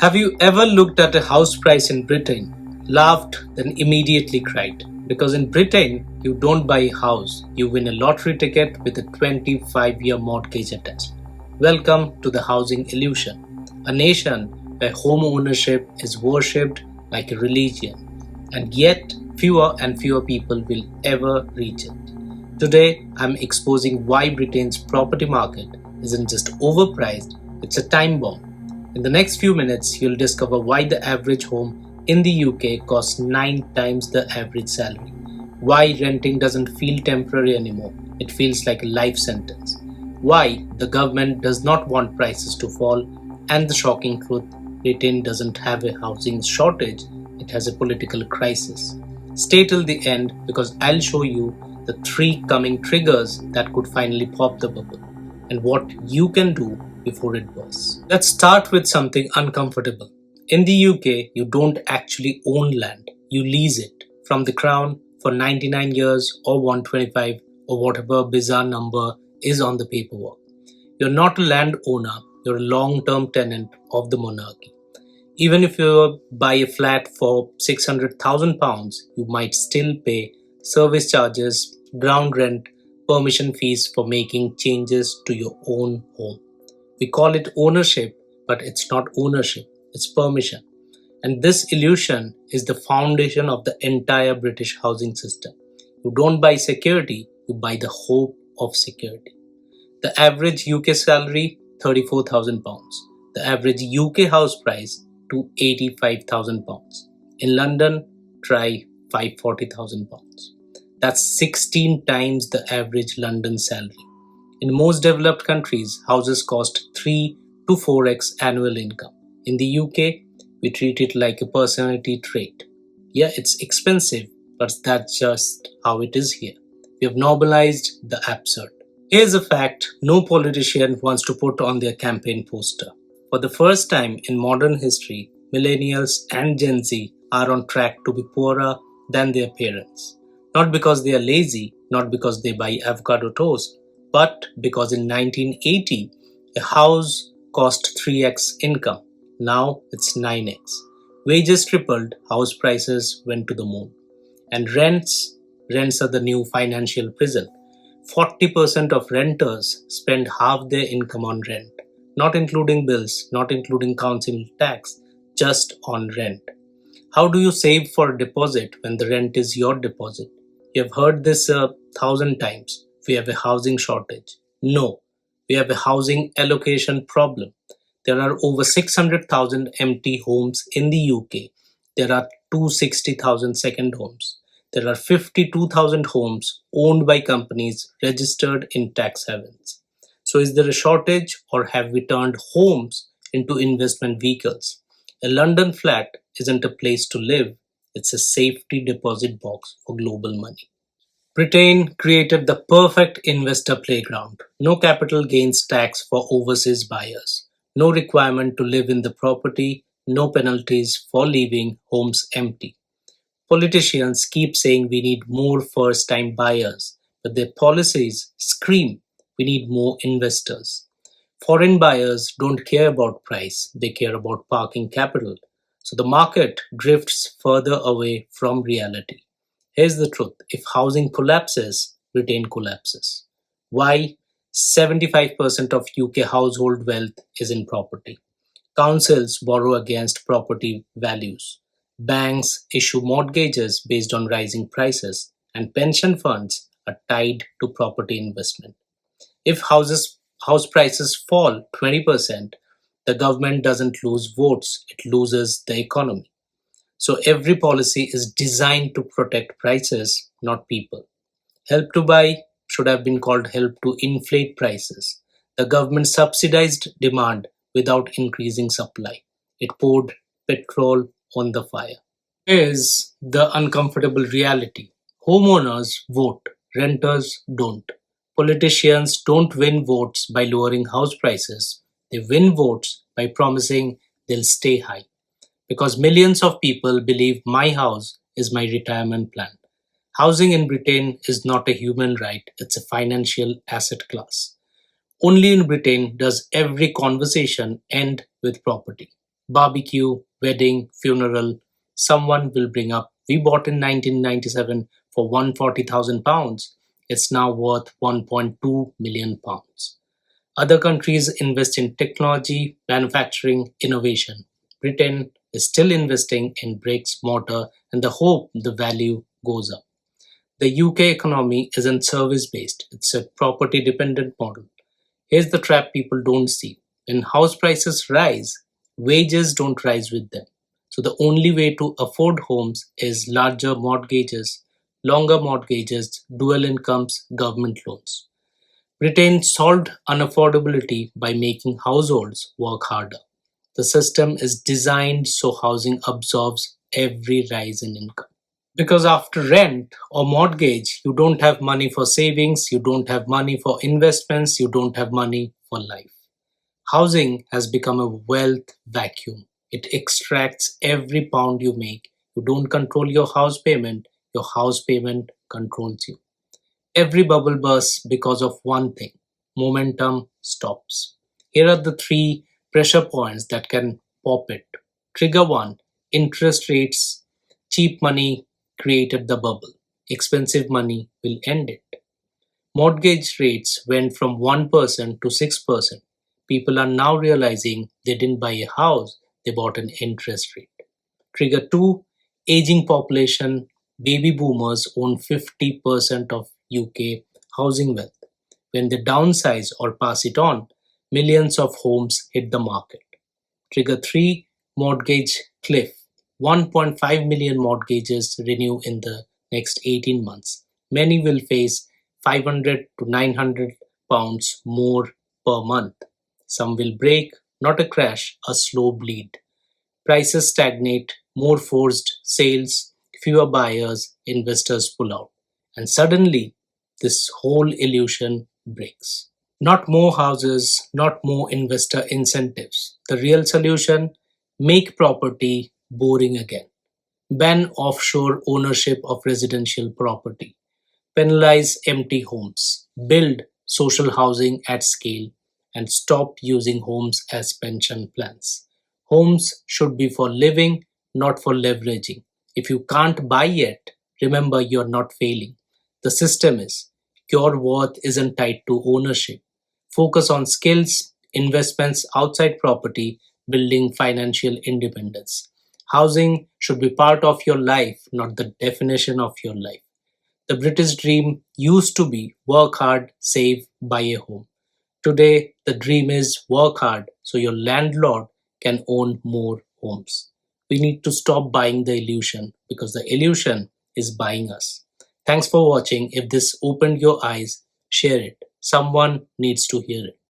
Have you ever looked at a house price in Britain, laughed, then immediately cried? Because in Britain, you don't buy a house, you win a lottery ticket with a 25-year mortgage attached. Welcome to the housing illusion, a nation where home ownership is worshipped like a religion, and yet fewer and fewer people will ever reach it. Today, I'm exposing why Britain's property market isn't just overpriced, it's a time bomb. In the next few minutes, you'll discover why the average home in the UK costs 9 times the average salary, why renting doesn't feel temporary anymore, it feels like a life sentence, why the government does not want prices to fall, and the shocking truth: Britain doesn't have a housing shortage, it has a political crisis. Stay till the end because I'll show you the 3 coming triggers that could finally pop the bubble and what you can do before it bursts. Let's start with something uncomfortable. In the UK, you don't actually own land, you lease it from the Crown for 99 years or 125 or whatever bizarre number is on the paperwork. You're not a landowner, you're a long term tenant of the monarchy. Even if you buy a flat for £600,000, you might still pay service charges, ground rent, permission fees for making changes to your own home. We call it ownership, but it's not ownership, it's permission. And this illusion is the foundation of the entire British housing system. You don't buy security, you buy the hope of security. The average UK salary, £34,000. The average UK house price, to £85,000. In London, try £540,000. That's 16 times the average London salary. In most developed countries, houses cost 3 to 4x annual income. In the UK, we treat it like a personality trait. Yeah, it's expensive, but that's just how it is here. We have normalized the absurd. Here's a fact no politician wants to put on their campaign poster. For the first time in modern history, millennials and Gen Z are on track to be poorer than their parents. Not because they are lazy, not because they buy avocado toast, but because in 1980, a house cost 3x income. Now it's 9x. Wages tripled, house prices went to the moon. And rents are the new financial prison. 40% of renters spend half their income on rent, not including bills, not including council tax, just on rent. How do you save for a deposit when the rent is your deposit? You have heard this 1,000 times. We have a housing shortage. No, we have a housing allocation problem. There are over 600,000 empty homes in the UK. There are 260,000 second homes. There are 52,000 homes owned by companies registered in tax havens. So is there a shortage, or have we turned homes into investment vehicles? A London flat isn't a place to live, it's a safety deposit box for global money. Britain created the perfect investor playground. No capital gains tax for overseas buyers. No requirement to live in the property. No penalties for leaving homes empty. Politicians keep saying we need more first time buyers, but their policies scream we need more investors. Foreign buyers don't care about price, they care about parking capital. So the market drifts further away from reality. Here's the truth: if housing collapses, Britain collapses. Why? 75% of UK household wealth is in property. Councils borrow against property values. Banks issue mortgages based on rising prices, and pension funds are tied to property investment. If house prices fall 20%, the government doesn't lose votes, it loses the economy. So every policy is designed to protect prices, not people. Help to buy should have been called help to inflate prices. The government subsidized demand without increasing supply. It poured petrol on the fire. Here's the uncomfortable reality: homeowners vote, renters don't. Politicians don't win votes by lowering house prices, they win votes by promising they'll stay high. Because millions of people believe my house is my retirement plan. Housing in Britain is not a human right, it's a financial asset class. Only in Britain does every conversation end with property. Barbecue, wedding, funeral. Someone will bring up, we bought in 1997 for £140,000. It's now worth £1.2 million. Other countries invest in technology, manufacturing, innovation. Britain is still investing in bricks, mortar, and the hope the value goes up. The UK economy isn't service based, it's a property dependent model. Here's the trap people don't see. When house prices rise, wages don't rise with them. So the only way to afford homes is larger mortgages, longer mortgages, dual incomes, government loans. Britain solved unaffordability by making households work harder. The system is designed so housing absorbs every rise in income. Because after rent or mortgage, you don't have money for savings, you don't have money for investments, you don't have money for life. Housing has become a wealth vacuum. It extracts every pound you make. You don't control your house payment controls you. Every bubble bursts because of one thing: momentum stops. Here are the three pressure points that can pop it. Trigger 1: interest rates. Cheap money created the bubble, expensive money will end it. Mortgage rates went from 1% to 6%. People are now realizing they didn't buy a house, they bought an interest rate. Trigger 2: aging population. Baby boomers own 50% of UK housing wealth. When they downsize or pass it on, millions of homes hit the market. Trigger 3: mortgage cliff. 1.5 million mortgages renew in the next 18 months. Many will face 500 to 900 pounds more per month. Some will break, not a crash, a slow bleed. Prices stagnate, more forced sales, fewer buyers, investors pull out. And suddenly, this whole illusion breaks. Not more houses, not more investor incentives. The real solution: make property boring again. Ban offshore ownership of residential property. Penalize empty homes. Build social housing at scale and stop using homes as pension plans. Homes should be for living, not for leveraging. If you can't buy yet, remember you're not failing. The system is. Your worth isn't tied to ownership. Focus on skills, investments outside property, building financial independence. Housing should be part of your life, not the definition of your life. The British dream used to be work hard, save, buy a home. Today, the dream is work hard so your landlord can own more homes. We need to stop buying the illusion because the illusion is buying us. Thanks for watching. If this opened your eyes, share it. Someone needs to hear it.